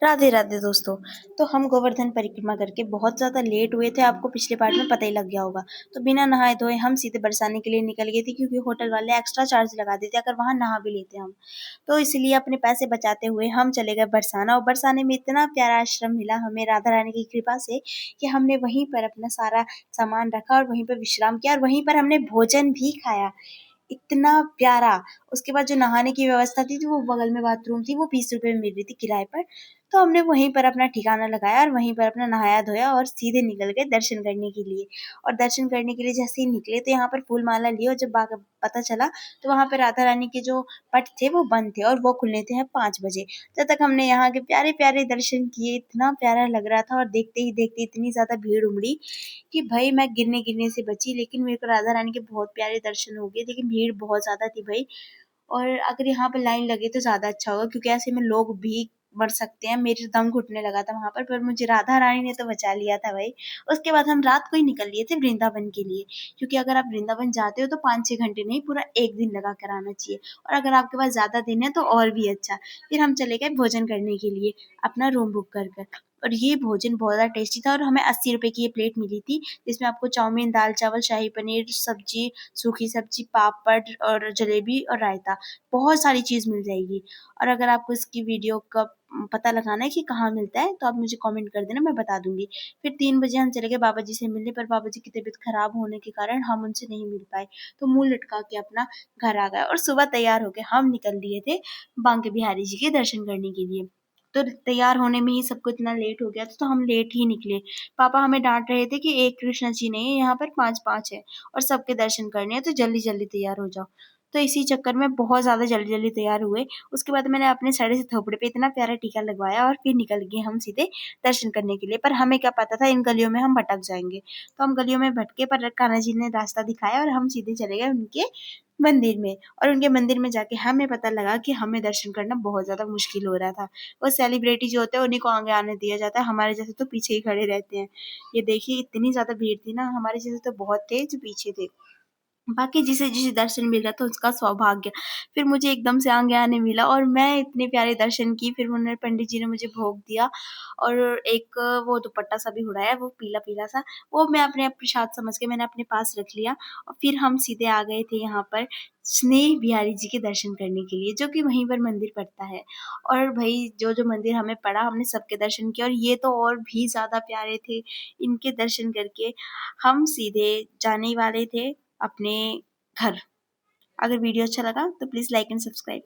राधे राधे दोस्तों। तो हम गोवर्धन परिक्रमा करके बहुत ज़्यादा लेट हुए थे, आपको पिछले पार्ट में पता ही लग गया होगा। तो बिना नहाए धोए हम सीधे बरसाने के लिए निकल गए थे, क्योंकि होटल वाले एक्स्ट्रा चार्ज लगा देते अगर वहाँ नहा भी लेते हम। तो इसलिए अपने पैसे बचाते हुए हम चले गए बरसाना, और बरसाने में इतना प्यारा आश्रम मिला हमें राधा रानी की कृपा से कि हमने वहीं पर अपना सारा सामान रखा और वहीं पर विश्राम किया, और वहीं पर हमने भोजन भी खाया। इतना प्यारा। उसके बाद जो नहाने की व्यवस्था थी वो बगल में बाथरूम थी, वो 20 रुपए में मिल रही थी किराए पर। तो हमने वहीं पर अपना ठिकाना लगाया और वहीं पर अपना नहाया धोया और सीधे निकल गए दर्शन करने के लिए। और दर्शन करने के लिए जैसे ही निकले तो यहाँ पर फूल माला लिए, और जब पता चला तो वहाँ पे राधा रानी के जो पट थे वो बंद थे, और वो खुलने थे 5 बजे। तब तक हमने यहाँ के प्यारे प्यारे दर्शन किए, इतना प्यारा लग रहा था। और देखते ही देखते इतनी ज्यादा भीड़ उमड़ी कि भाई मैं गिरने गिरने से बची, लेकिन मेरे को राधा रानी के बहुत प्यारे दर्शन हो गए, लेकिन भीड़ बहुत ज्यादा थी भाई। और अगर यहाँ पर लाइन लगे तो ज्यादा अच्छा होगा, क्योंकि ऐसे में लोग भी मर सकते हैं। मेरे दम घुटने लगा था वहां पर मुझे राधा रानी ने तो बचा लिया था भाई। उसके बाद हम रात को ही निकल लिए थे वृंदावन के लिए, क्योंकि अगर आप वृंदावन जाते हो तो 5-6 घंटे नहीं, पूरा एक दिन लगा कर आना चाहिए। और अगर आपके पास ज्यादा दिन है तो और भी अच्छा। फिर हम चले गए भोजन करने के लिए, अपना रूम बुक कर कर। और ये भोजन बहुत ज़्यादा टेस्टी था, और हमें 80 रुपए की ये प्लेट मिली थी, जिसमें आपको चाउमीन, दाल चावल, शाही पनीर, सब्जी, सूखी सब्जी, पापड़ और जलेबी और रायता, बहुत सारी चीज़ मिल जाएगी। और अगर आपको इसकी वीडियो का पता लगाना है कि कहाँ मिलता है तो आप मुझे कमेंट कर देना, मैं बता दूंगी। फिर 3 बजे हम चले गए बाबा जी से मिलने, पर बाबा जी की तबीयत खराब होने के कारण हम उनसे नहीं मिल पाए। तो मुंह लटका के अपना घर आ गए, और सुबह तैयार होके हम निकल लिए थे बांके बिहारी जी के दर्शन करने के लिए। तो तैयार होने में ही सबको इतना लेट हो गया था, तो हम लेट ही निकले। पापा हमें डांट रहे थे कि एक कृष्णा जी नहीं है यहाँ पर, 5-5 है, और सबके दर्शन करने हैं, तो जल्दी जल्दी तैयार हो जाओ। तो इसी चक्कर में बहुत ज़्यादा जल्दी जल्दी तैयार हुए। उसके बाद मैंने अपने साड़े से थोपड़े पे इतना प्यारा टीका लगवाया, और फिर निकल गए हम सीधे दर्शन करने के लिए। पर हमें क्या पता था इन गलियों में हम भटक जाएंगे। तो हम गलियों में भटके, पर कान्हा जी ने रास्ता दिखाया और हम सीधे चले गए उनके मंदिर में। और उनके मंदिर में जाके हमें पता लगा कि हमें दर्शन करना बहुत ज़्यादा मुश्किल हो रहा था। वो सेलिब्रिटी जो होते हैं उन्हीं को आगे आने दिया जाता है, हमारे जैसे तो पीछे ही खड़े रहते हैं। ये देखिए इतनी ज़्यादा भीड़ थी ना, हमारे जैसे तो बहुत थे जो पीछे थे। बाकी जिसे जिसे दर्शन मिल रहा था उसका सौभाग्य। फिर मुझे एकदम से आगे आने मिला, और मैं इतने प्यारे दर्शन की। फिर उन्होंने पंडित जी ने मुझे भोग दिया, और एक वो दुपट्टा सा भी उड़ाया, वो पीला-पीला सा, वो मैं अपने आप प्रसाद समझ के मैंने अपने पास रख लिया। और फिर हम सीधे आ गए थे यहाँ पर स्नेह बिहारी जी के दर्शन करने के लिए, जो कि वहीं पर मंदिर पड़ता है। और भई जो-जो मंदिर हमें पड़ा हमने सबके दर्शन किए, और ये तो और भी ज़्यादा प्यारे थे। इनके दर्शन करके हम सीधे जाने ही वाले थे अपने घर। अगर वीडियो अच्छा लगा तो प्लीज़ लाइक एंड सब्सक्राइब।